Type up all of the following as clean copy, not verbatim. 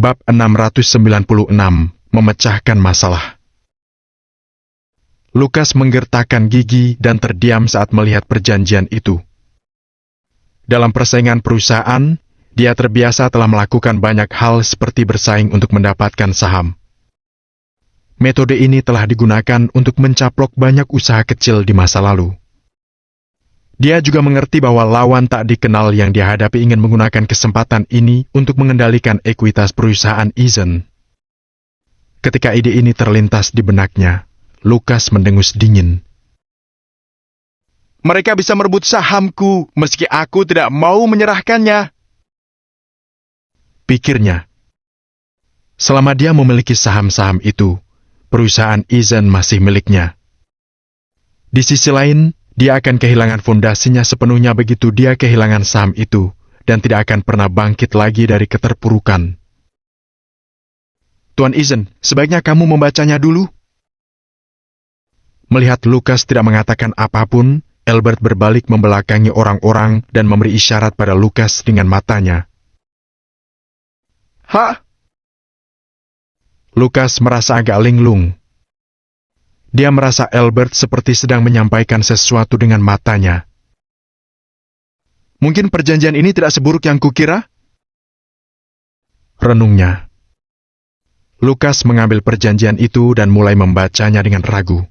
Bab 696, Memecahkan Masalah. Lukas menggertakkan gigi dan terdiam saat melihat perjanjian itu. Dalam persaingan perusahaan, dia terbiasa telah melakukan banyak hal seperti bersaing untuk mendapatkan saham. Metode ini telah digunakan untuk mencaplok banyak usaha kecil di masa lalu. Dia juga mengerti bahwa lawan tak dikenal yang dia hadapi ingin menggunakan kesempatan ini untuk mengendalikan ekuitas perusahaan Eason. Ketika ide ini terlintas di benaknya, Lukas mendengus dingin. Mereka bisa merebut sahamku meski aku tidak mau menyerahkannya, pikirnya. Selama dia memiliki saham-saham itu, perusahaan Eason masih miliknya. Di sisi lain, dia akan kehilangan fondasinya sepenuhnya begitu dia kehilangan saham itu, dan tidak akan pernah bangkit lagi dari keterpurukan. Tuan Eason, sebaiknya kamu membacanya dulu. Melihat Lukas tidak mengatakan apapun, Albert berbalik membelakangi orang-orang dan memberi isyarat pada Lukas dengan matanya. Hah? Lukas merasa agak linglung. Dia merasa Albert seperti sedang menyampaikan sesuatu dengan matanya. Mungkin perjanjian ini tidak seburuk yang kukira? Renungnya. Lukas mengambil perjanjian itu dan mulai membacanya dengan ragu.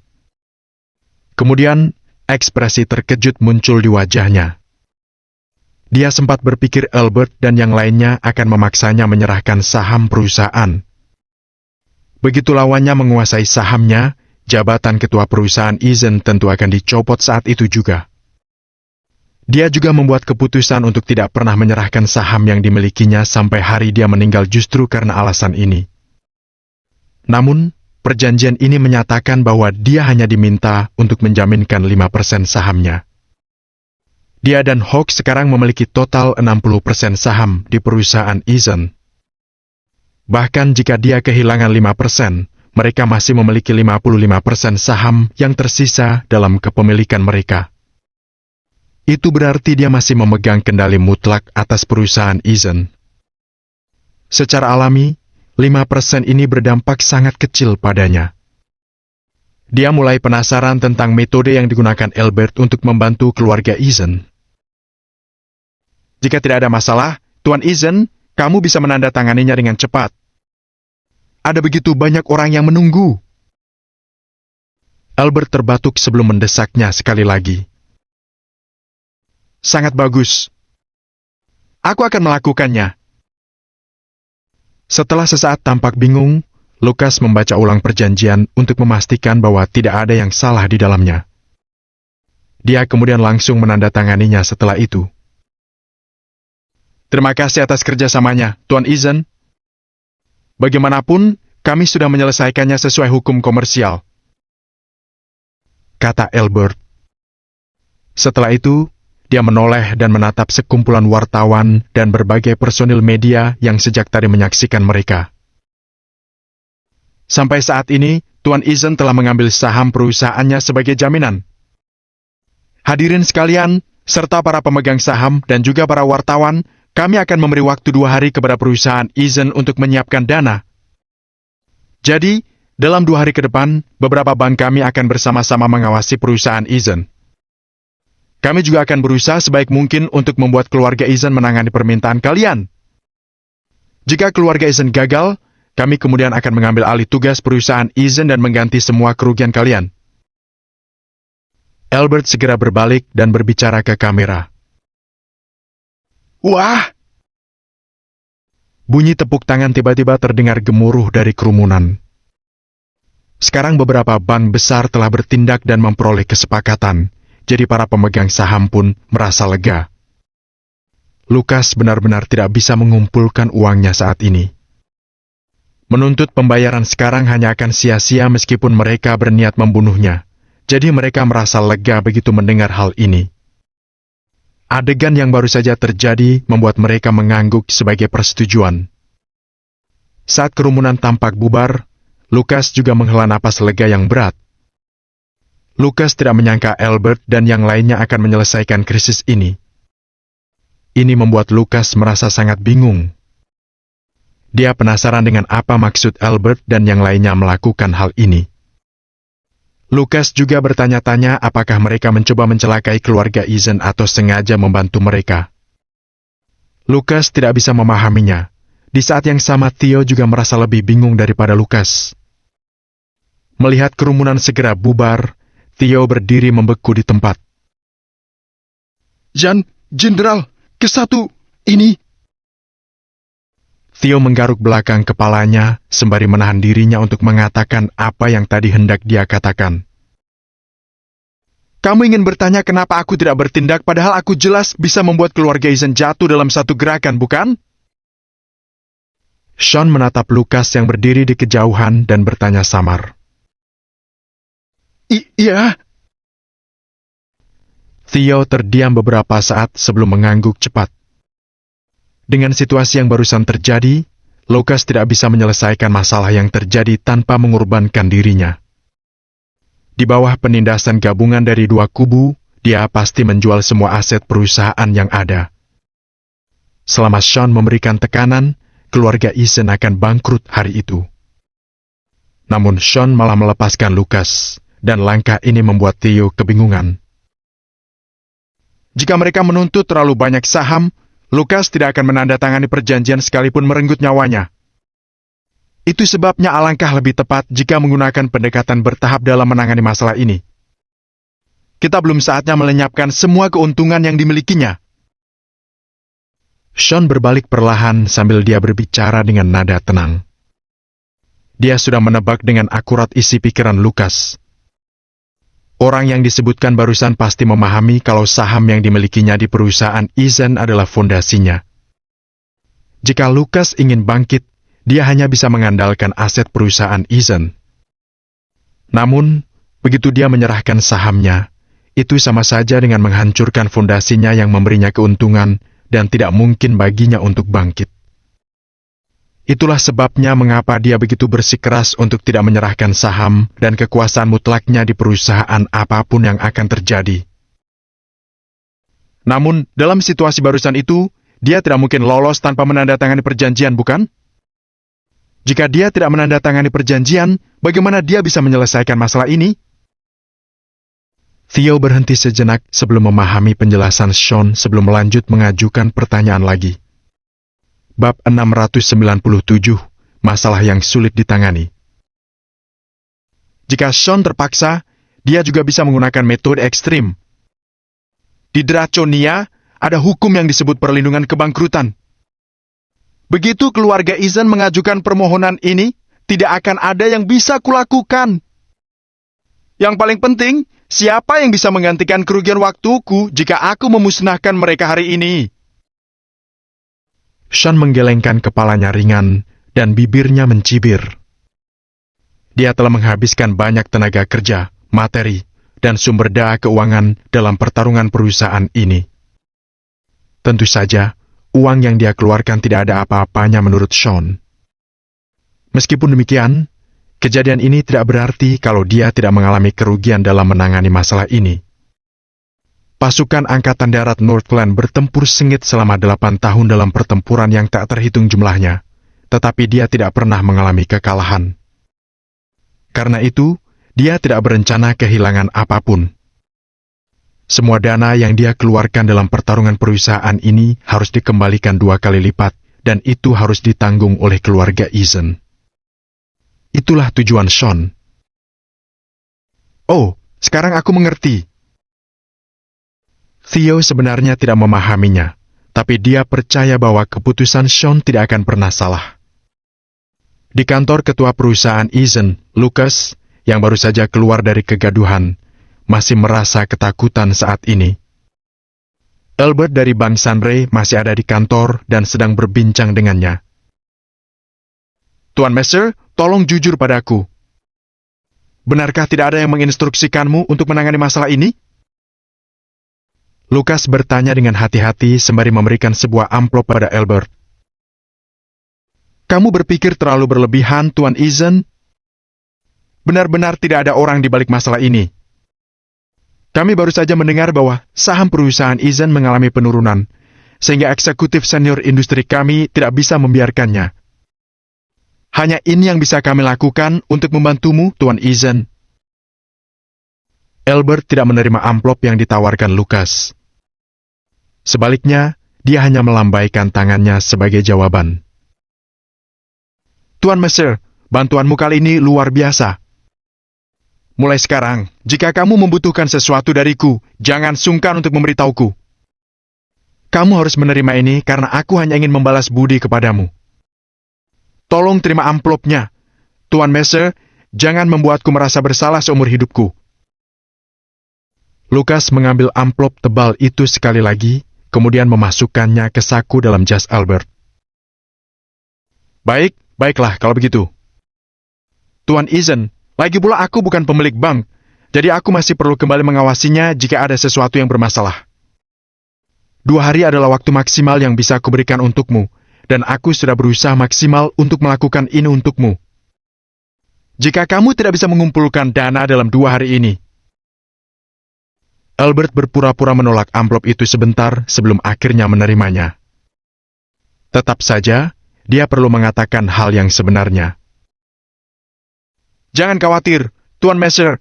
Kemudian, ekspresi terkejut muncul di wajahnya. Dia sempat berpikir Albert dan yang lainnya akan memaksanya menyerahkan saham perusahaan. Begitu lawannya menguasai sahamnya, jabatan ketua perusahaan Eason tentu akan dicopot saat itu juga. Dia juga membuat keputusan untuk tidak pernah menyerahkan saham yang dimilikinya sampai hari dia meninggal justru karena alasan ini. Namun, perjanjian ini menyatakan bahwa dia hanya diminta untuk menjaminkan 5% sahamnya. Dia dan Hawk sekarang memiliki total 60% saham di perusahaan Eason. Bahkan jika dia kehilangan 5%, mereka masih memiliki 55% saham yang tersisa dalam kepemilikan mereka. Itu berarti dia masih memegang kendali mutlak atas perusahaan Eason. Secara alami, 5% ini berdampak sangat kecil padanya. Dia mulai penasaran tentang metode yang digunakan Albert untuk membantu keluarga Eason. Jika tidak ada masalah, Tuan Eason, kamu bisa menandatanganinya dengan cepat. Ada begitu banyak orang yang menunggu. Albert terbatuk sebelum mendesaknya sekali lagi. Sangat bagus. Aku akan melakukannya. Setelah sesaat tampak bingung, Lukas membaca ulang perjanjian untuk memastikan bahwa tidak ada yang salah di dalamnya. Dia kemudian langsung menandatanganinya setelah itu. Terima kasih atas kerjasamanya, Tuan Eason. Bagaimanapun, kami sudah menyelesaikannya sesuai hukum komersial, kata Albert. Setelah itu, dia menoleh dan menatap sekumpulan wartawan dan berbagai personil media yang sejak tadi menyaksikan mereka. Sampai saat ini, Tuan Eason telah mengambil saham perusahaannya sebagai jaminan. Hadirin sekalian, serta para pemegang saham dan juga para wartawan, kami akan memberi waktu 2 hari kepada perusahaan Eason untuk menyiapkan dana. Jadi, dalam 2 hari ke depan, beberapa bank kami akan bersama-sama mengawasi perusahaan Eason. Kami juga akan berusaha sebaik mungkin untuk membuat keluarga Eason menangani permintaan kalian. Jika keluarga Eason gagal, kami kemudian akan mengambil alih tugas perusahaan Eason dan mengganti semua kerugian kalian. Albert segera berbalik dan berbicara ke kamera. Wah! Bunyi tepuk tangan tiba-tiba terdengar gemuruh dari kerumunan. Sekarang beberapa bank besar telah bertindak dan memperoleh kesepakatan. Jadi para pemegang saham pun merasa lega. Lukas benar-benar tidak bisa mengumpulkan uangnya saat ini. Menuntut pembayaran sekarang hanya akan sia-sia meskipun mereka berniat membunuhnya. Jadi mereka merasa lega begitu mendengar hal ini. Adegan yang baru saja terjadi membuat mereka mengangguk sebagai persetujuan. Saat kerumunan tampak bubar, Lukas juga menghela napas lega yang berat. Lukas tidak menyangka Albert dan yang lainnya akan menyelesaikan krisis ini. Ini membuat Lukas merasa sangat bingung. Dia penasaran dengan apa maksud Albert dan yang lainnya melakukan hal ini. Lucas juga bertanya-tanya apakah mereka mencoba mencelakai keluarga Eason atau sengaja membantu mereka. Lucas tidak bisa memahaminya. Di saat yang sama Theo juga merasa lebih bingung daripada Lucas. Melihat kerumunan segera bubar, Theo berdiri membeku di tempat. Jenderal, ke-1, ini. Theo menggaruk belakang kepalanya sembari menahan dirinya untuk mengatakan apa yang tadi hendak dia katakan. Kamu ingin bertanya kenapa aku tidak bertindak padahal aku jelas bisa membuat keluarga Eason jatuh dalam satu gerakan, bukan? Sean menatap Lucas yang berdiri di kejauhan dan bertanya samar. Iya. Theo terdiam beberapa saat sebelum mengangguk cepat. Dengan situasi yang barusan terjadi, Lucas tidak bisa menyelesaikan masalah yang terjadi tanpa mengorbankan dirinya. Di bawah penindasan gabungan dari dua kubu, dia pasti menjual semua aset perusahaan yang ada. Selama Sean memberikan tekanan, keluarga Eason akan bangkrut hari itu. Namun Sean malah melepaskan Lucas, dan langkah ini membuat Theo kebingungan. Jika mereka menuntut terlalu banyak saham, Lucas tidak akan menandatangani perjanjian sekalipun merenggut nyawanya. Itu sebabnya alangkah lebih tepat jika menggunakan pendekatan bertahap dalam menangani masalah ini. Kita belum saatnya melenyapkan semua keuntungan yang dimilikinya. Sean berbalik perlahan sambil dia berbicara dengan nada tenang. Dia sudah menebak dengan akurat isi pikiran Lucas. Orang yang disebutkan barusan pasti memahami kalau saham yang dimilikinya di perusahaan Eason adalah fondasinya. Jika Lucas ingin bangkit, dia hanya bisa mengandalkan aset perusahaan Eason. Namun, begitu dia menyerahkan sahamnya, itu sama saja dengan menghancurkan fondasinya yang memberinya keuntungan dan tidak mungkin baginya untuk bangkit. Itulah sebabnya mengapa dia begitu bersikeras untuk tidak menyerahkan saham dan kekuasaan mutlaknya di perusahaan apapun yang akan terjadi. Namun, dalam situasi barusan itu, dia tidak mungkin lolos tanpa menandatangani perjanjian, bukan? Jika dia tidak menandatangani perjanjian, bagaimana dia bisa menyelesaikan masalah ini? Theo berhenti sejenak sebelum memahami penjelasan Sean sebelum melanjut mengajukan pertanyaan lagi. Bab 697, masalah yang sulit ditangani. Jika Sean terpaksa, dia juga bisa menggunakan metode ekstrim. Di Draconia, ada hukum yang disebut perlindungan kebangkrutan. Begitu keluarga Eason mengajukan permohonan ini, tidak akan ada yang bisa kulakukan. Yang paling penting, siapa yang bisa menggantikan kerugian waktuku jika aku memusnahkan mereka hari ini? Sean menggelengkan kepalanya ringan dan bibirnya mencibir. Dia telah menghabiskan banyak tenaga kerja, materi, dan sumber daya keuangan dalam pertarungan perusahaan ini. Tentu saja, uang yang dia keluarkan tidak ada apa-apanya menurut Sean. Meskipun demikian, kejadian ini tidak berarti kalau dia tidak mengalami kerugian dalam menangani masalah ini. Pasukan Angkatan Darat Northland bertempur sengit selama 8 tahun dalam pertempuran yang tak terhitung jumlahnya, tetapi dia tidak pernah mengalami kekalahan. Karena itu, dia tidak berencana kehilangan apapun. Semua dana yang dia keluarkan dalam pertarungan perusahaan ini harus dikembalikan 2 kali lipat, dan itu harus ditanggung oleh keluarga Eason. Itulah tujuan Sean. Oh, sekarang aku mengerti. Theo sebenarnya tidak memahaminya, tapi dia percaya bahwa keputusan Sean tidak akan pernah salah. Di kantor ketua perusahaan Eason, Lucas, yang baru saja keluar dari kegaduhan, masih merasa ketakutan saat ini. Albert dari Bank Sunray masih ada di kantor dan sedang berbincang dengannya. Tuan Messer, tolong jujur padaku. Benarkah tidak ada yang menginstruksikanmu untuk menangani masalah ini? Lucas bertanya dengan hati-hati sembari memberikan sebuah amplop pada Albert. Kamu berpikir terlalu berlebihan, Tuan Eason? Benar-benar tidak ada orang di balik masalah ini. Kami baru saja mendengar bahwa saham perusahaan Eason mengalami penurunan, sehingga eksekutif senior industri kami tidak bisa membiarkannya. Hanya ini yang bisa kami lakukan untuk membantumu, Tuan Eason. Albert tidak menerima amplop yang ditawarkan Lukas. Sebaliknya, dia hanya melambaikan tangannya sebagai jawaban. Tuan Messer, bantuanmu kali ini luar biasa. Mulai sekarang, jika kamu membutuhkan sesuatu dariku, jangan sungkan untuk memberitahuku. Kamu harus menerima ini karena aku hanya ingin membalas budi kepadamu. Tolong terima amplopnya. Tuan Messer, jangan membuatku merasa bersalah seumur hidupku. Lukas mengambil amplop tebal itu sekali lagi, kemudian memasukkannya ke saku dalam jas Albert. Baiklah kalau begitu. Tuan Eason, lagi pula aku bukan pemilik bank, jadi aku masih perlu kembali mengawasinya jika ada sesuatu yang bermasalah. 2 hari adalah waktu maksimal yang bisa aku berikan untukmu, dan aku sudah berusaha maksimal untuk melakukan ini untukmu. Jika kamu tidak bisa mengumpulkan dana dalam 2 hari ini. Albert berpura-pura menolak amplop itu sebentar sebelum akhirnya menerimanya. Tetap saja, dia perlu mengatakan hal yang sebenarnya. Jangan khawatir, Tuan Messer.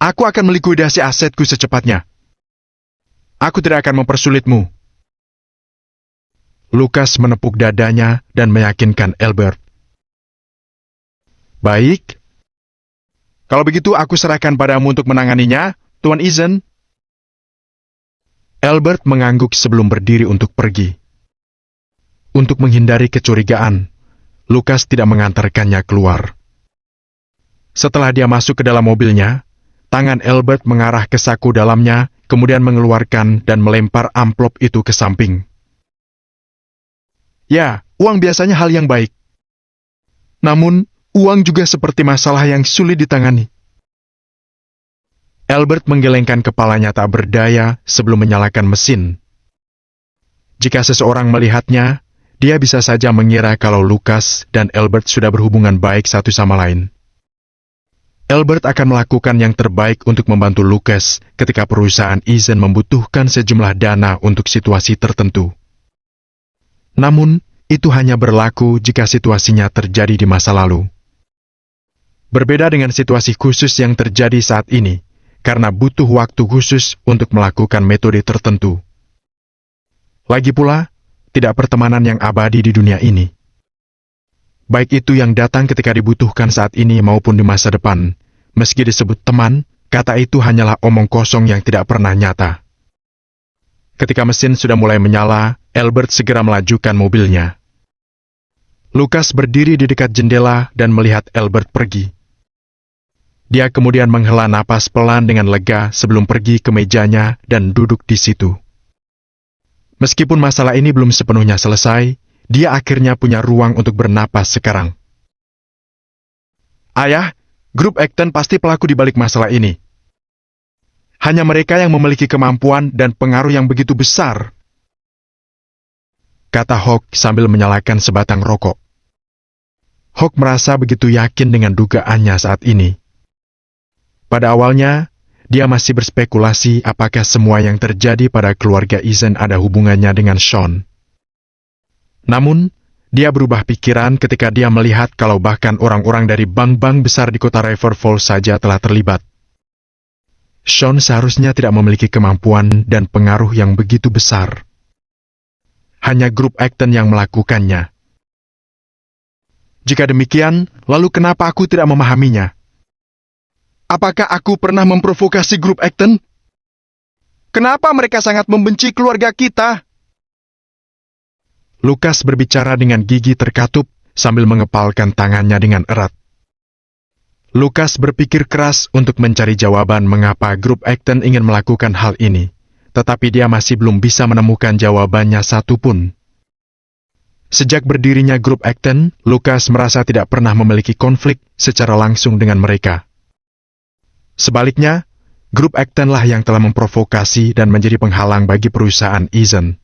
Aku akan melikuidasi asetku secepatnya. Aku tidak akan mempersulitmu. Lukas menepuk dadanya dan meyakinkan Albert. Baik. Kalau begitu aku serahkan padamu untuk menanganinya, Tuan Eason. Albert mengangguk sebelum berdiri untuk pergi. Untuk menghindari kecurigaan, Lukas tidak mengantarkannya keluar. Setelah dia masuk ke dalam mobilnya, tangan Albert mengarah ke saku dalamnya, kemudian mengeluarkan dan melempar amplop itu ke samping. Ya, uang biasanya hal yang baik. Namun, uang juga seperti masalah yang sulit ditangani. Albert menggelengkan kepalanya tak berdaya sebelum menyalakan mesin. Jika seseorang melihatnya, dia bisa saja mengira kalau Lukas dan Albert sudah berhubungan baik satu sama lain. Albert akan melakukan yang terbaik untuk membantu Lukas ketika perusahaan Eason membutuhkan sejumlah dana untuk situasi tertentu. Namun, itu hanya berlaku jika situasinya terjadi di masa lalu. Berbeda dengan situasi khusus yang terjadi saat ini, karena butuh waktu khusus untuk melakukan metode tertentu. Lagi pula, tidak pertemanan yang abadi di dunia ini. Baik itu yang datang ketika dibutuhkan saat ini maupun di masa depan, meski disebut teman, kata itu hanyalah omong kosong yang tidak pernah nyata. Ketika mesin sudah mulai menyala, Albert segera melajukan mobilnya. Lukas berdiri di dekat jendela dan melihat Albert pergi. Dia kemudian menghela napas pelan dengan lega sebelum pergi ke mejanya dan duduk di situ. Meskipun masalah ini belum sepenuhnya selesai, dia akhirnya punya ruang untuk bernapas sekarang. Ayah, grup Acton pasti pelaku di balik masalah ini. Hanya mereka yang memiliki kemampuan dan pengaruh yang begitu besar, kata Hawk sambil menyalakan sebatang rokok. Hawk merasa begitu yakin dengan dugaannya saat ini. Pada awalnya, dia masih berspekulasi apakah semua yang terjadi pada keluarga Eason ada hubungannya dengan Sean. Namun, dia berubah pikiran ketika dia melihat kalau bahkan orang-orang dari bank-bank besar di kota River Falls saja telah terlibat. Sean seharusnya tidak memiliki kemampuan dan pengaruh yang begitu besar. Hanya grup Acton yang melakukannya. Jika demikian, lalu kenapa aku tidak memahaminya? Apakah aku pernah memprovokasi grup Acton? Kenapa mereka sangat membenci keluarga kita? Lukas berbicara dengan gigi terkatup sambil mengepalkan tangannya dengan erat. Lukas berpikir keras untuk mencari jawaban mengapa grup Acton ingin melakukan hal ini, tetapi dia masih belum bisa menemukan jawabannya satupun. Sejak berdirinya grup Acton, Lukas merasa tidak pernah memiliki konflik secara langsung dengan mereka. Sebaliknya, grup Acton lah yang telah memprovokasi dan menjadi penghalang bagi perusahaan Eason.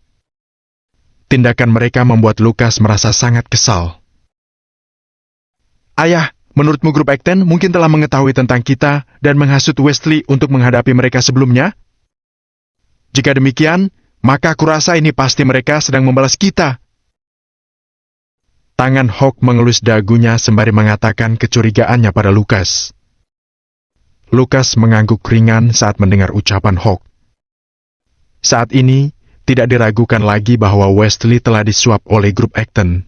Tindakan mereka membuat Lukas merasa sangat kesal. Ayah, menurutmu grup Acton mungkin telah mengetahui tentang kita dan menghasut Wesley untuk menghadapi mereka sebelumnya? Jika demikian, maka aku rasa ini pasti mereka sedang membalas kita. Tangan Hawk mengelus dagunya sembari mengatakan kecurigaannya pada Lukas. Lukas mengangguk ringan saat mendengar ucapan Hawk. Saat ini, tidak diragukan lagi bahwa Wesley telah disuap oleh grup Acton.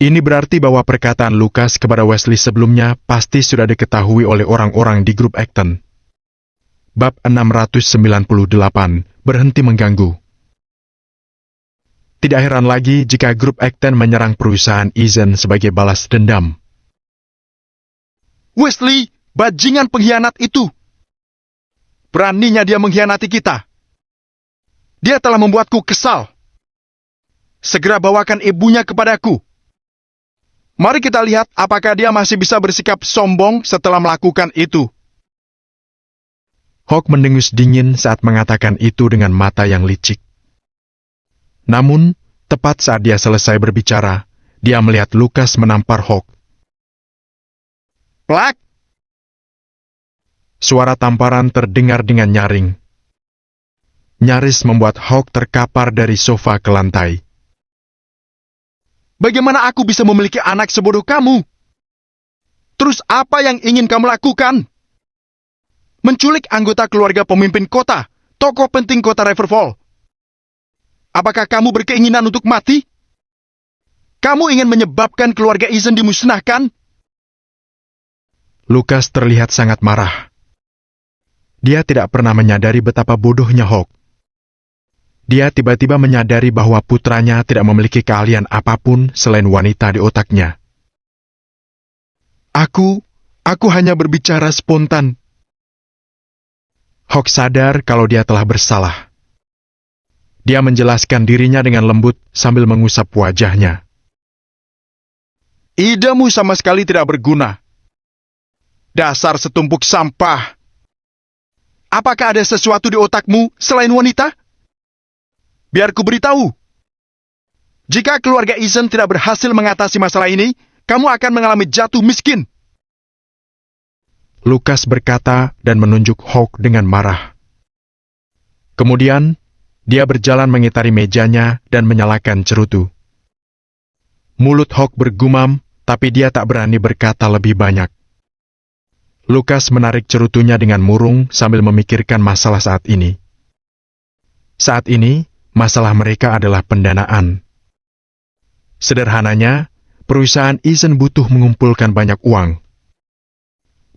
Ini berarti bahwa perkataan Lukas kepada Wesley sebelumnya pasti sudah diketahui oleh orang-orang di grup Acton. Bab 698, berhenti mengganggu. Tidak heran lagi jika grup Acton menyerang perusahaan Eason sebagai balas dendam. Wesley, bajingan pengkhianat itu! Beraninya dia mengkhianati kita. Dia telah membuatku kesal. Segera bawakan ibunya kepadaku. Mari kita lihat apakah dia masih bisa bersikap sombong setelah melakukan itu. Hawk mendengus dingin saat mengatakan itu dengan mata yang licik. Namun, tepat saat dia selesai berbicara, dia melihat Lukas menampar Hawk. Plak! Suara tamparan terdengar dengan nyaring. Nyaris membuat Hawk terkapar dari sofa ke lantai. Bagaimana aku bisa memiliki anak sebodoh kamu? Terus apa yang ingin kamu lakukan? Menculik anggota keluarga pemimpin kota, tokoh penting kota Riverfall. Apakah kamu berkeinginan untuk mati? Kamu ingin menyebabkan keluarga Eason dimusnahkan? Lukas terlihat sangat marah. Dia tidak pernah menyadari betapa bodohnya Hawk. Dia tiba-tiba menyadari bahwa putranya tidak memiliki keahlian apapun selain wanita di otaknya. Aku hanya berbicara spontan. Hawk sadar kalau dia telah bersalah. Dia menjelaskan dirinya dengan lembut sambil mengusap wajahnya. Idemu sama sekali tidak berguna. Dasar setumpuk sampah. Apakah ada sesuatu di otakmu selain wanita? Biar ku beritahu. Jika keluarga Eason tidak berhasil mengatasi masalah ini, kamu akan mengalami jatuh miskin. Lukas berkata dan menunjuk Hawk dengan marah. Kemudian, dia berjalan mengitari mejanya dan menyalakan cerutu. Mulut Hawk bergumam, tapi dia tak berani berkata lebih banyak. Lukas menarik cerutunya dengan murung sambil memikirkan masalah saat ini. Saat ini, masalah mereka adalah pendanaan. Sederhananya, perusahaan Eason butuh mengumpulkan banyak uang.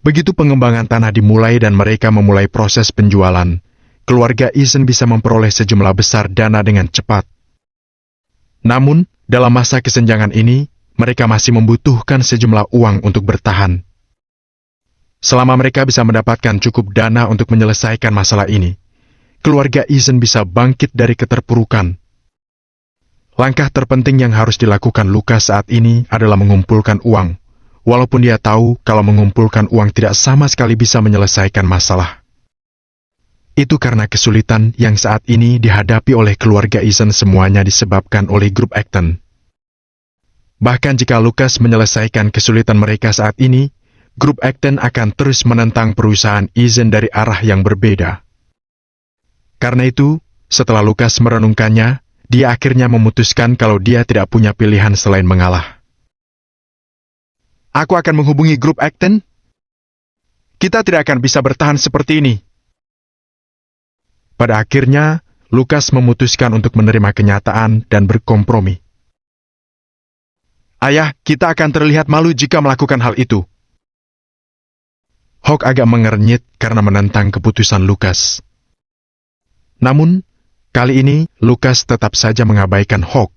Begitu pengembangan tanah dimulai dan mereka memulai proses penjualan, keluarga Eason bisa memperoleh sejumlah besar dana dengan cepat. Namun, dalam masa kesenjangan ini, mereka masih membutuhkan sejumlah uang untuk bertahan. Selama mereka bisa mendapatkan cukup dana untuk menyelesaikan masalah ini, keluarga Eason bisa bangkit dari keterpurukan. Langkah terpenting yang harus dilakukan Lukas saat ini adalah mengumpulkan uang, walaupun dia tahu kalau mengumpulkan uang tidak sama sekali bisa menyelesaikan masalah. Itu karena kesulitan yang saat ini dihadapi oleh keluarga Eason semuanya disebabkan oleh grup Acton. Bahkan jika Lukas menyelesaikan kesulitan mereka saat ini, grup Acton akan terus menentang perusahaan Eason dari arah yang berbeda. Karena itu, setelah Lukas merenungkannya, dia akhirnya memutuskan kalau dia tidak punya pilihan selain mengalah. Aku akan menghubungi grup Acton. Kita tidak akan bisa bertahan seperti ini. Pada akhirnya, Lukas memutuskan untuk menerima kenyataan dan berkompromi. Ayah, kita akan terlihat malu jika melakukan hal itu. Hawk agak mengernyit karena menentang keputusan Lukas. Namun, kali ini Lukas tetap saja mengabaikan Hawk.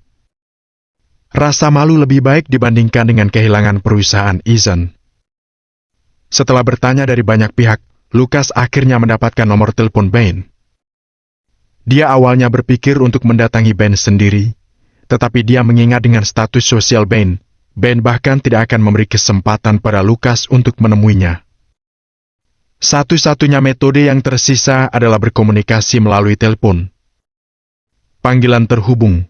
Rasa malu lebih baik dibandingkan dengan kehilangan perusahaan Eason. Setelah bertanya dari banyak pihak, Lukas akhirnya mendapatkan nomor telepon Ben. Dia awalnya berpikir untuk mendatangi Ben sendiri, tetapi dia mengingat dengan status sosial Ben bahkan tidak akan memberi kesempatan pada Lukas untuk menemuinya. Satu-satunya metode yang tersisa adalah berkomunikasi melalui telepon. Panggilan terhubung.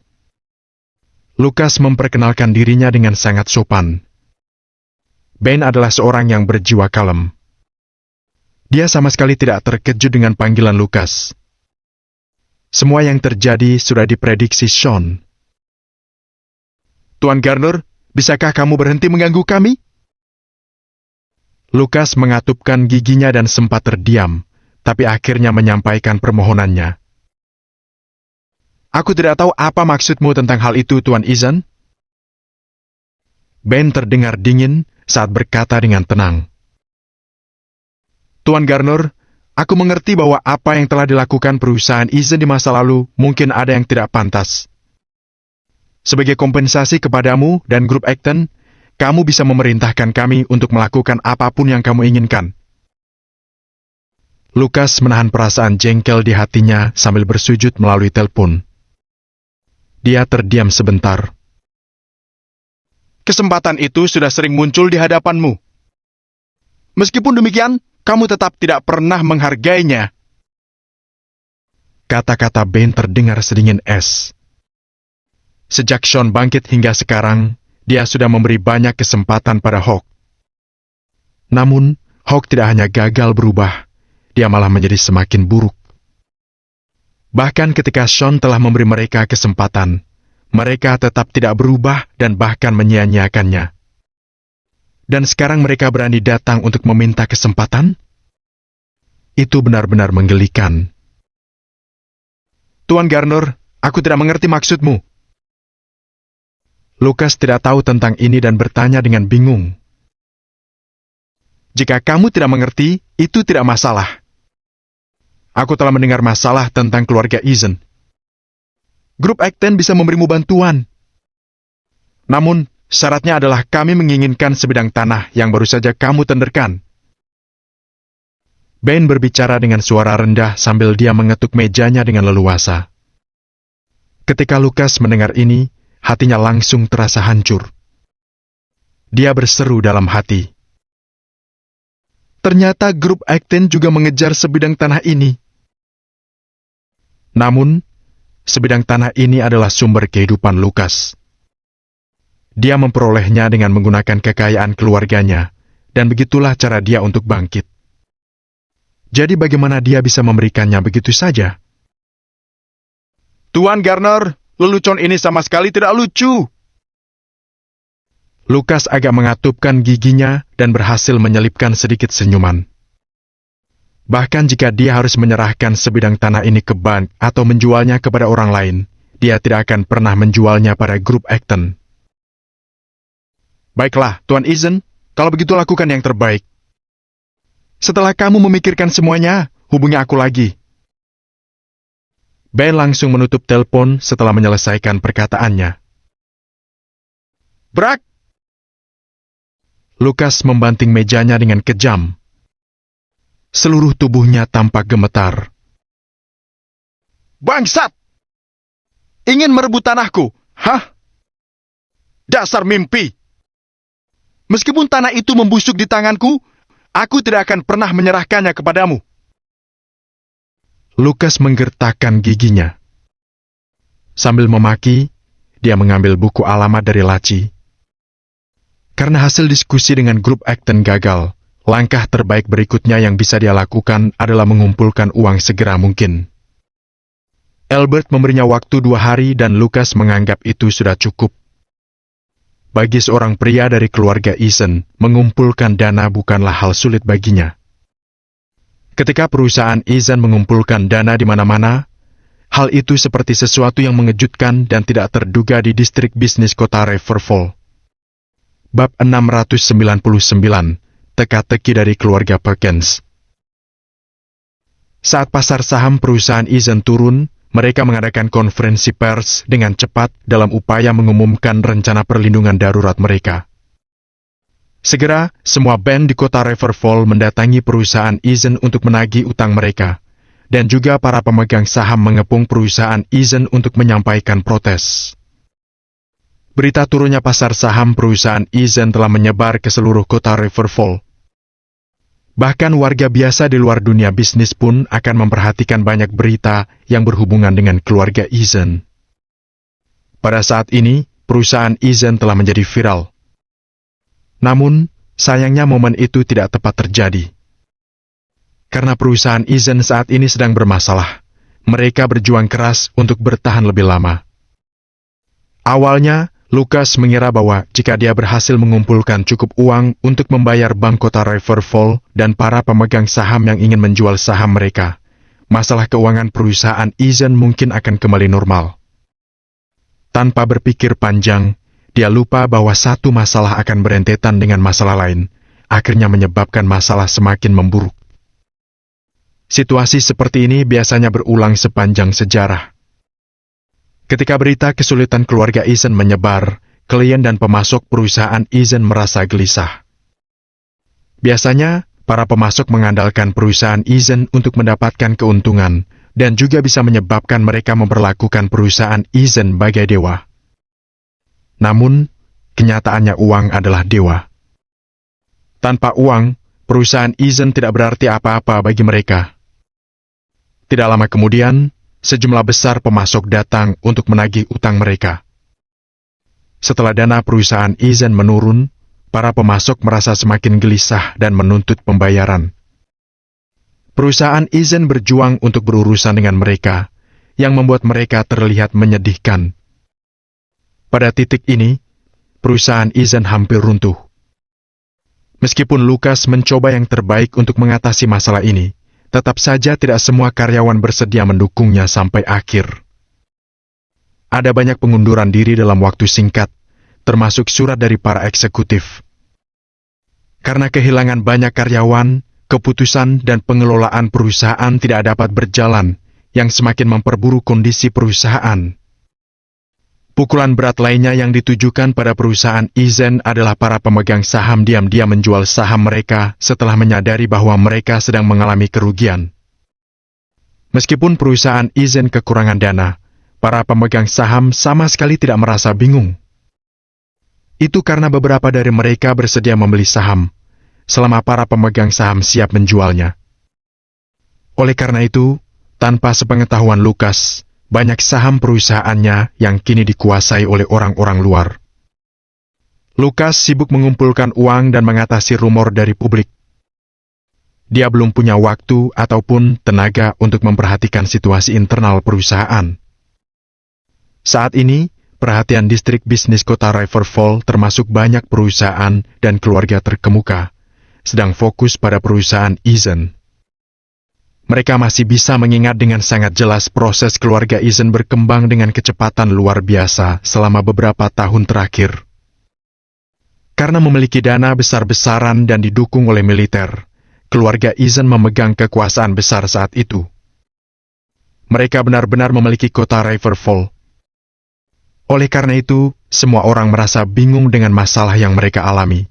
Lukas memperkenalkan dirinya dengan sangat sopan. Ben adalah seorang yang berjiwa kalem. Dia sama sekali tidak terkejut dengan panggilan Lukas. Semua yang terjadi sudah diprediksi Sean. Tuan Garner, bisakah kamu berhenti mengganggu kami? Lukas mengatupkan giginya dan sempat terdiam, tapi akhirnya menyampaikan permohonannya. Aku tidak tahu apa maksudmu tentang hal itu, Tuan Eason. Ben terdengar dingin saat berkata dengan tenang. Tuan Garner, aku mengerti bahwa apa yang telah dilakukan perusahaan Eason di masa lalu mungkin ada yang tidak pantas. Sebagai kompensasi kepadamu dan grup Acton, kamu bisa memerintahkan kami untuk melakukan apapun yang kamu inginkan. Lukas menahan perasaan jengkel di hatinya sambil bersujud melalui telepon. Dia terdiam sebentar. Kesempatan itu sudah sering muncul di hadapanmu. Meskipun demikian, kamu tetap tidak pernah menghargainya. Kata-kata Ben terdengar sedingin es. Sejak Sean bangkit hingga sekarang, dia sudah memberi banyak kesempatan pada Hawk. Namun, Hawk tidak hanya gagal berubah, dia malah menjadi semakin buruk. Bahkan ketika Sean telah memberi mereka kesempatan, mereka tetap tidak berubah dan bahkan menyia-nyiakannya. Dan sekarang mereka berani datang untuk meminta kesempatan? Itu benar-benar menggelikan. Tuan Garner, aku tidak mengerti maksudmu. Lukas tidak tahu tentang ini dan bertanya dengan bingung. Jika kamu tidak mengerti, itu tidak masalah. Aku telah mendengar masalah tentang keluarga Eason. Grup Acton bisa memberimu bantuan. Namun, syaratnya adalah kami menginginkan sebidang tanah yang baru saja kamu tenderkan. Ben berbicara dengan suara rendah sambil dia mengetuk mejanya dengan leluasa. Ketika Lukas mendengar ini, hatinya langsung terasa hancur. Dia berseru dalam hati. Ternyata grup Acton juga mengejar sebidang tanah ini. Namun, sebidang tanah ini adalah sumber kehidupan Lukas. Dia memperolehnya dengan menggunakan kekayaan keluarganya, dan begitulah cara dia untuk bangkit. Jadi bagaimana dia bisa memberikannya begitu saja? Tuan Garner, lelucon ini sama sekali tidak lucu. Lukas agak mengatupkan giginya dan berhasil menyelipkan sedikit senyuman. Bahkan jika dia harus menyerahkan sebidang tanah ini ke bank atau menjualnya kepada orang lain, dia tidak akan pernah menjualnya pada grup Acton. Baiklah, Tuan Eason, kalau begitu lakukan yang terbaik. Setelah kamu memikirkan semuanya, hubungi aku lagi. Ben langsung menutup telepon setelah menyelesaikan perkataannya. Brak! Lukas membanting mejanya dengan kejam. Seluruh tubuhnya tampak gemetar. Bangsat! Ingin merebut tanahku, hah? Dasar mimpi! Meskipun tanah itu membusuk di tanganku, aku tidak akan pernah menyerahkannya kepadamu. Lukas menggertakkan giginya. Sambil memaki, dia mengambil buku alamat dari laci. Karena hasil diskusi dengan grup Acton gagal, langkah terbaik berikutnya yang bisa dia lakukan adalah mengumpulkan uang segera mungkin. Albert memberinya waktu 2 hari dan Lukas menganggap itu sudah cukup. Bagi seorang pria dari keluarga Eason, mengumpulkan dana bukanlah hal sulit baginya. Ketika perusahaan Eason mengumpulkan dana di mana-mana, hal itu seperti sesuatu yang mengejutkan dan tidak terduga di distrik bisnis kota Riverfall. Bab 699, teka-teki dari keluarga Perkins. Saat pasar saham perusahaan Eason turun, mereka mengadakan konferensi pers dengan cepat dalam upaya mengumumkan rencana perlindungan darurat mereka. Segera, semua band di kota Riverfall mendatangi perusahaan Eason untuk menagih utang mereka, dan juga para pemegang saham mengepung perusahaan Eason untuk menyampaikan protes. Berita turunnya pasar saham perusahaan Eason telah menyebar ke seluruh kota Riverfall. Bahkan warga biasa di luar dunia bisnis pun akan memperhatikan banyak berita yang berhubungan dengan keluarga Eason. Pada saat ini, perusahaan Eason telah menjadi viral. Namun, sayangnya momen itu tidak tepat terjadi. Karena perusahaan Eason saat ini sedang bermasalah, mereka berjuang keras untuk bertahan lebih lama. Awalnya, Lucas mengira bahwa jika dia berhasil mengumpulkan cukup uang untuk membayar bank kota Riverfall dan para pemegang saham yang ingin menjual saham mereka, masalah keuangan perusahaan Eason mungkin akan kembali normal. Tanpa berpikir panjang, dia lupa bahwa satu masalah akan berentetan dengan masalah lain, akhirnya menyebabkan masalah semakin memburuk. Situasi seperti ini biasanya berulang sepanjang sejarah. Ketika berita kesulitan keluarga Eason menyebar, klien dan pemasok perusahaan Eason merasa gelisah. Biasanya, para pemasok mengandalkan perusahaan Eason untuk mendapatkan keuntungan, dan juga bisa menyebabkan mereka memperlakukan perusahaan Eason bagai dewa. Namun, kenyataannya uang adalah dewa. Tanpa uang, perusahaan Eason tidak berarti apa-apa bagi mereka. Tidak lama kemudian, sejumlah besar pemasok datang untuk menagih utang mereka. Setelah dana perusahaan Eason menurun, para pemasok merasa semakin gelisah dan menuntut pembayaran. Perusahaan Eason berjuang untuk berurusan dengan mereka, yang membuat mereka terlihat menyedihkan. Pada titik ini, perusahaan Eason hampir runtuh. Meskipun Lucas mencoba yang terbaik untuk mengatasi masalah ini, tetap saja tidak semua karyawan bersedia mendukungnya sampai akhir. Ada banyak pengunduran diri dalam waktu singkat, termasuk surat dari para eksekutif. Karena kehilangan banyak karyawan, keputusan dan pengelolaan perusahaan tidak dapat berjalan, yang semakin memperburuk kondisi perusahaan. Pukulan berat lainnya yang ditujukan pada perusahaan Eason adalah para pemegang saham diam-diam menjual saham mereka setelah menyadari bahwa mereka sedang mengalami kerugian. Meskipun perusahaan Eason kekurangan dana, para pemegang saham sama sekali tidak merasa bingung. Itu karena beberapa dari mereka bersedia membeli saham, selama para pemegang saham siap menjualnya. Oleh karena itu, tanpa sepengetahuan Lucas, banyak saham perusahaannya yang kini dikuasai oleh orang-orang luar. Lucas sibuk mengumpulkan uang dan mengatasi rumor dari publik. Dia belum punya waktu ataupun tenaga untuk memperhatikan situasi internal perusahaan. Saat ini, perhatian distrik bisnis kota Riverfall termasuk banyak perusahaan dan keluarga terkemuka, sedang fokus pada perusahaan Eason. Mereka masih bisa mengingat dengan sangat jelas proses keluarga Eason berkembang dengan kecepatan luar biasa selama beberapa tahun terakhir. Karena memiliki dana besar-besaran dan didukung oleh militer, keluarga Eason memegang kekuasaan besar saat itu. Mereka benar-benar memiliki kota Riverfall. Oleh karena itu, semua orang merasa bingung dengan masalah yang mereka alami.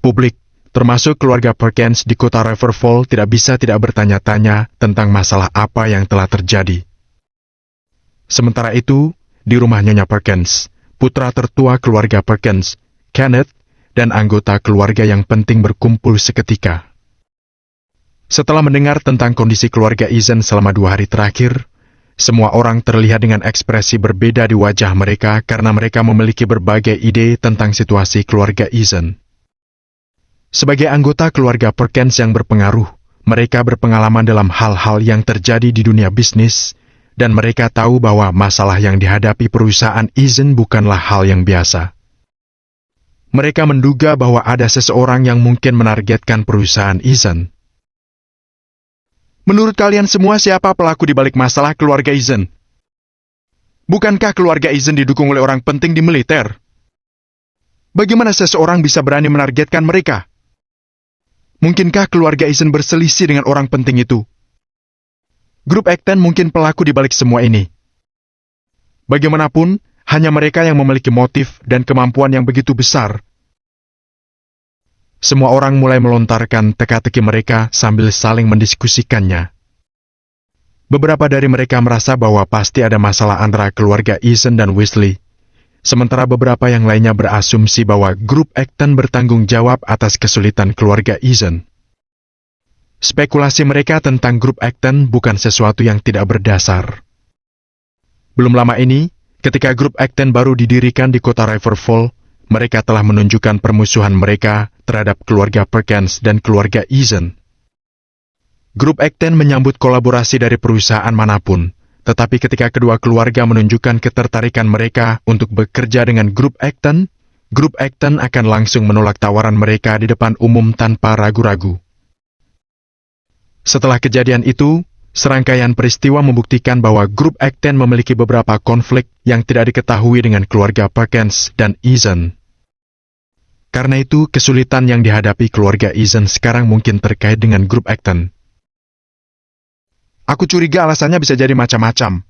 Publik, termasuk keluarga Perkins di kota Riverfall, tidak bisa tidak bertanya-tanya tentang masalah apa yang telah terjadi. Sementara itu, di rumah Nyonya Perkins, putra tertua keluarga Perkins, Kenneth, dan anggota keluarga yang penting berkumpul seketika. Setelah mendengar tentang kondisi keluarga Eason selama 2 hari terakhir, semua orang terlihat dengan ekspresi berbeda di wajah mereka karena mereka memiliki berbagai ide tentang situasi keluarga Eason. Sebagai anggota keluarga Perkins yang berpengaruh, mereka berpengalaman dalam hal-hal yang terjadi di dunia bisnis, dan mereka tahu bahwa masalah yang dihadapi perusahaan Eason bukanlah hal yang biasa. Mereka menduga bahwa ada seseorang yang mungkin menargetkan perusahaan Eason. Menurut kalian semua, siapa pelaku di balik masalah keluarga Eason? Bukankah keluarga Eason didukung oleh orang penting di militer? Bagaimana seseorang bisa berani menargetkan mereka? Mungkinkah keluarga Eason berselisih dengan orang penting itu? Grup Acton mungkin pelaku di balik semua ini. Bagaimanapun, hanya mereka yang memiliki motif dan kemampuan yang begitu besar. Semua orang mulai melontarkan teka-teki mereka sambil saling mendiskusikannya. Beberapa dari mereka merasa bahwa pasti ada masalah antara keluarga Eason dan Weasley, sementara beberapa yang lainnya berasumsi bahwa grup Acton bertanggung jawab atas kesulitan keluarga Eason. Spekulasi mereka tentang grup Acton bukan sesuatu yang tidak berdasar. Belum lama ini, ketika grup Acton baru didirikan di kota Riverfall, mereka telah menunjukkan permusuhan mereka terhadap keluarga Perkins dan keluarga Eason. Grup Acton menyambut kolaborasi dari perusahaan manapun, Tetapi ketika kedua keluarga menunjukkan ketertarikan mereka untuk bekerja dengan Grup Acton akan langsung menolak tawaran mereka di depan umum tanpa ragu-ragu. Setelah kejadian itu, serangkaian peristiwa membuktikan bahwa Grup Acton memiliki beberapa konflik yang tidak diketahui dengan keluarga Perkins dan Eason. Karena itu, kesulitan yang dihadapi keluarga Eason sekarang mungkin terkait dengan Grup Acton. Aku curiga alasannya bisa jadi macam-macam.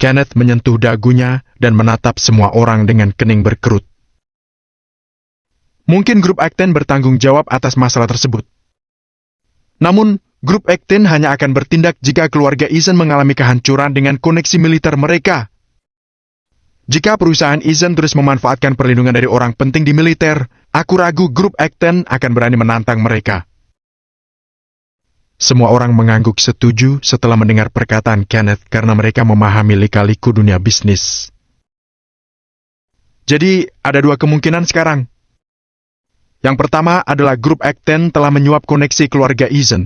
Kenneth menyentuh dagunya dan menatap semua orang dengan kening berkerut. Mungkin Grup Acton bertanggung jawab atas masalah tersebut. Namun, Grup Acton hanya akan bertindak jika keluarga Eason mengalami kehancuran dengan koneksi militer mereka. Jika perusahaan Eason terus memanfaatkan perlindungan dari orang penting di militer, aku ragu Grup Acton akan berani menantang mereka. Semua orang mengangguk setuju setelah mendengar perkataan Kenneth karena mereka memahami lika-liku dunia bisnis. Jadi, ada dua kemungkinan sekarang. Yang pertama adalah Grup Acton telah menyuap koneksi keluarga Eason.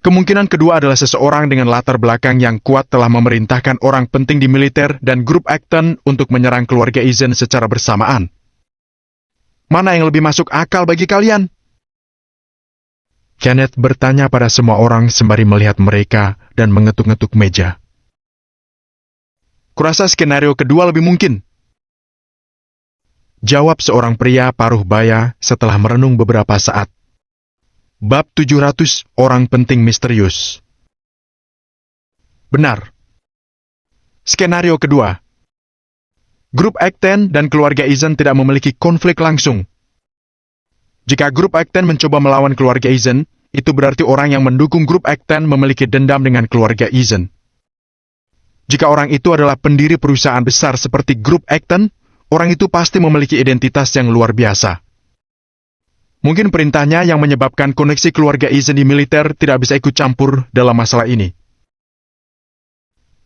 Kemungkinan kedua adalah seseorang dengan latar belakang yang kuat telah memerintahkan orang penting di militer dan Grup Acton untuk menyerang keluarga Eason secara bersamaan. Mana yang lebih masuk akal bagi kalian? Kenneth bertanya pada semua orang sembari melihat mereka dan mengetuk-ngetuk meja. Kurasa skenario kedua lebih mungkin. Jawab seorang pria paruh baya setelah merenung beberapa saat. Bab 700 Orang Penting Misterius. Benar. Skenario kedua. Grup Acton dan keluarga Eason tidak memiliki konflik langsung. Jika Grup Acton mencoba melawan keluarga Eason, itu berarti orang yang mendukung Grup Acton memiliki dendam dengan keluarga Eason. Jika orang itu adalah pendiri perusahaan besar seperti Grup Acton, orang itu pasti memiliki identitas yang luar biasa. Mungkin perintahnya yang menyebabkan koneksi keluarga Eason di militer tidak bisa ikut campur dalam masalah ini.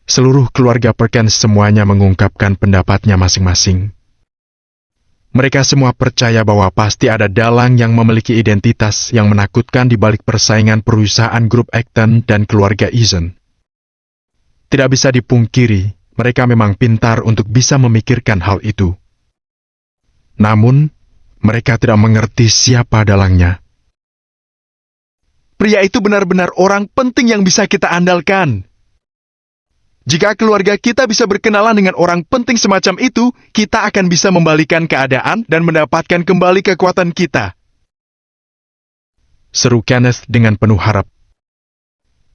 Seluruh keluarga Perkins semuanya mengungkapkan pendapatnya masing-masing. Mereka semua percaya bahwa pasti ada dalang yang memiliki identitas yang menakutkan di balik persaingan perusahaan Grup Acton dan keluarga Eason. Tidak bisa dipungkiri, mereka memang pintar untuk bisa memikirkan hal itu. Namun, mereka tidak mengerti siapa dalangnya. Pria itu benar-benar orang penting yang bisa kita andalkan. Jika keluarga kita bisa berkenalan dengan orang penting semacam itu, kita akan bisa membalikan keadaan dan mendapatkan kembali kekuatan kita. Seru Kenneth dengan penuh harap.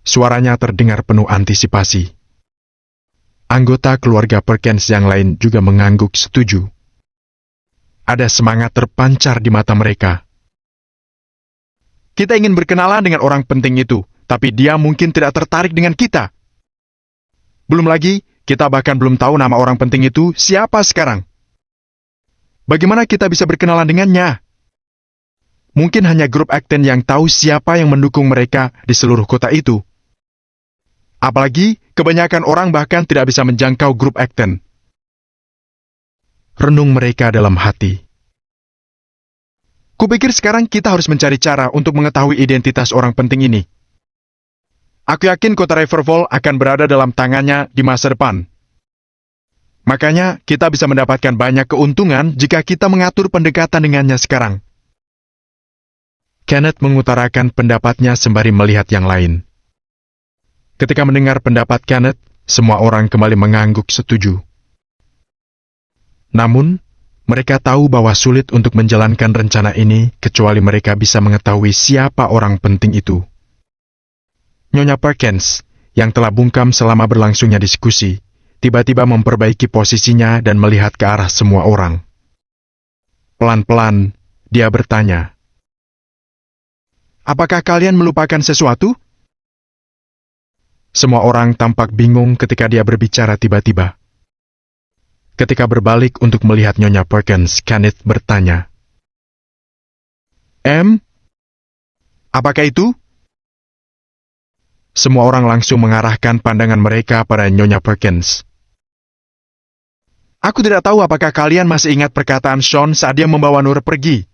Suaranya terdengar penuh antisipasi. Anggota keluarga Perkins yang lain juga mengangguk setuju. Ada semangat terpancar di mata mereka. Kita ingin berkenalan dengan orang penting itu, tapi dia mungkin tidak tertarik dengan kita. Belum lagi, kita bahkan belum tahu nama orang penting itu siapa sekarang. Bagaimana kita bisa berkenalan dengannya? Mungkin hanya Grup Acton yang tahu siapa yang mendukung mereka di seluruh kota itu. Apalagi, kebanyakan orang bahkan tidak bisa menjangkau Grup Acton. Renung mereka dalam hati. Kupikir sekarang kita harus mencari cara untuk mengetahui identitas orang penting ini. Aku yakin kota Riverfall akan berada dalam tangannya di masa depan. Makanya, kita bisa mendapatkan banyak keuntungan jika kita mengatur pendekatan dengannya sekarang. Kenneth mengutarakan pendapatnya sembari melihat yang lain. Ketika mendengar pendapat Kenneth, semua orang kembali mengangguk setuju. Namun, mereka tahu bahwa sulit untuk menjalankan rencana ini kecuali mereka bisa mengetahui siapa orang penting itu. Nyonya Perkins, yang telah bungkam selama berlangsungnya diskusi, tiba-tiba memperbaiki posisinya dan melihat ke arah semua orang. Pelan-pelan, dia bertanya, "Apakah kalian melupakan sesuatu?" Semua orang tampak bingung ketika dia berbicara tiba-tiba. Ketika berbalik untuk melihat Nyonya Perkins, Kenneth bertanya, Apakah itu?" Semua orang langsung mengarahkan pandangan mereka pada Nyonya Perkins. "Aku tidak tahu apakah kalian masih ingat perkataan Sean saat dia membawa Nur pergi."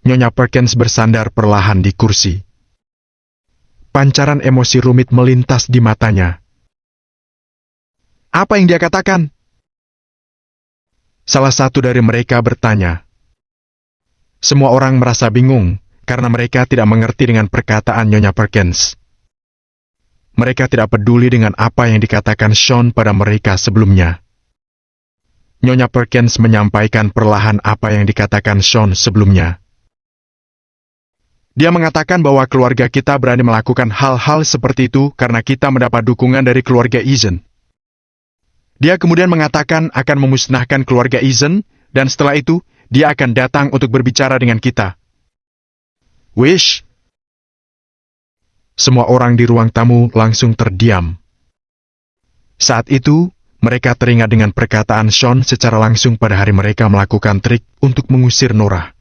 Nyonya Perkins bersandar perlahan di kursi. Pancaran emosi rumit melintas di matanya. Apa yang dia katakan? Salah satu dari mereka bertanya. Semua orang merasa bingung karena mereka tidak mengerti dengan perkataan Nyonya Perkins. Mereka tidak peduli dengan apa yang dikatakan Sean pada mereka sebelumnya. Nyonya Perkins menyampaikan perlahan apa yang dikatakan Sean sebelumnya. Dia mengatakan bahwa keluarga kita berani melakukan hal-hal seperti itu karena kita mendapat dukungan dari keluarga Eason. Dia kemudian mengatakan akan memusnahkan keluarga Eason, dan setelah itu, dia akan datang untuk berbicara dengan kita. Wish. Semua orang di ruang tamu langsung terdiam. Saat itu, mereka teringat dengan perkataan Sean secara langsung pada hari mereka melakukan trik untuk mengusir Nora.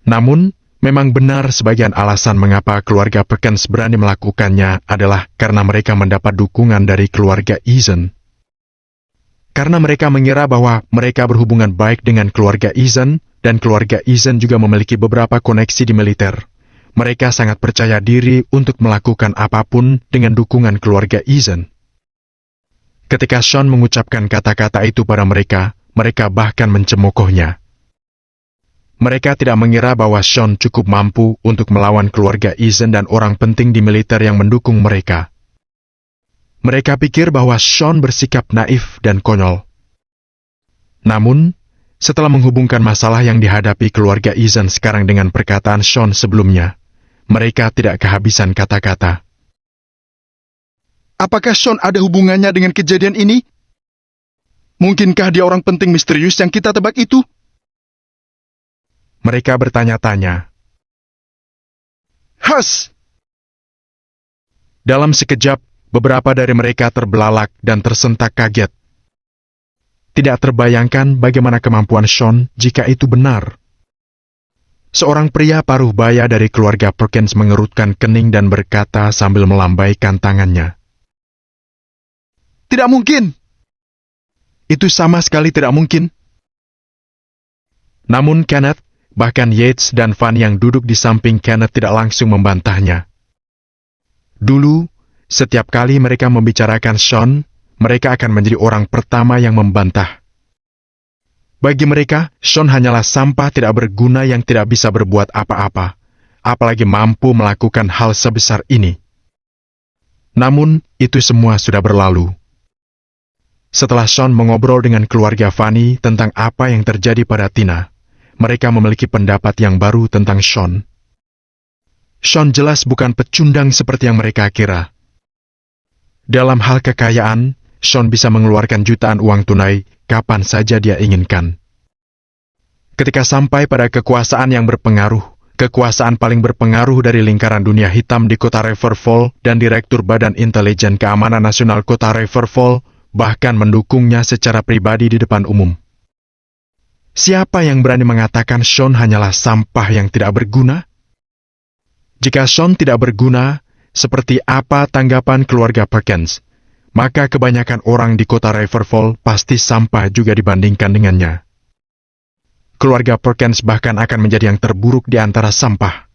Namun, memang benar sebagian alasan mengapa keluarga Perkins berani melakukannya adalah karena mereka mendapat dukungan dari keluarga Eason. Karena mereka mengira bahwa mereka berhubungan baik dengan keluarga Eason, dan keluarga Eason juga memiliki beberapa koneksi di militer. Mereka sangat percaya diri untuk melakukan apapun dengan dukungan keluarga Eason. Ketika Sean mengucapkan kata-kata itu pada mereka bahkan mencemokohnya. Mereka tidak mengira bahwa Sean cukup mampu untuk melawan keluarga Eason dan orang penting di militer yang mendukung mereka. Mereka pikir bahwa Sean bersikap naif dan konyol. Namun, setelah menghubungkan masalah yang dihadapi keluarga Eason sekarang dengan perkataan Sean sebelumnya, mereka tidak kehabisan kata-kata. Apakah Sean ada hubungannya dengan kejadian ini? Mungkinkah dia orang penting misterius yang kita tebak itu? Mereka bertanya-tanya. Hush! Dalam sekejap, beberapa dari mereka terbelalak dan tersentak kaget. Tidak terbayangkan bagaimana kemampuan Sean jika itu benar. Seorang pria paruh baya dari keluarga Perkins mengerutkan kening dan berkata sambil melambaikan tangannya. Tidak mungkin! Itu sama sekali tidak mungkin. Namun Kenneth, bahkan Yates dan Van yang duduk di samping Kenneth tidak langsung membantahnya. Dulu, setiap kali mereka membicarakan Sean, mereka akan menjadi orang pertama yang membantah. Bagi mereka, Sean hanyalah sampah tidak berguna yang tidak bisa berbuat apa-apa, apalagi mampu melakukan hal sebesar ini. Namun, itu semua sudah berlalu. Setelah Sean mengobrol dengan keluarga Fanny tentang apa yang terjadi pada Tina, mereka memiliki pendapat yang baru tentang Sean. Sean jelas bukan pecundang seperti yang mereka kira. Dalam hal kekayaan, Sean bisa mengeluarkan jutaan uang tunai kapan saja dia inginkan. Ketika sampai pada kekuasaan yang berpengaruh, kekuasaan paling berpengaruh dari lingkaran dunia hitam di kota Riverfall dan Direktur Badan Intelijen Keamanan Nasional kota Riverfall bahkan mendukungnya secara pribadi di depan umum. Siapa yang berani mengatakan Sean hanyalah sampah yang tidak berguna? Jika Sean tidak berguna, seperti apa tanggapan keluarga Perkins? Maka kebanyakan orang di kota Riverfall pasti sampah juga dibandingkan dengannya. Keluarga Perkins bahkan akan menjadi yang terburuk di antara sampah.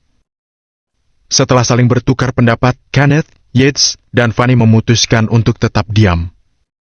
Setelah saling bertukar pendapat, Kenneth, Yates, dan Fanny memutuskan untuk tetap diam.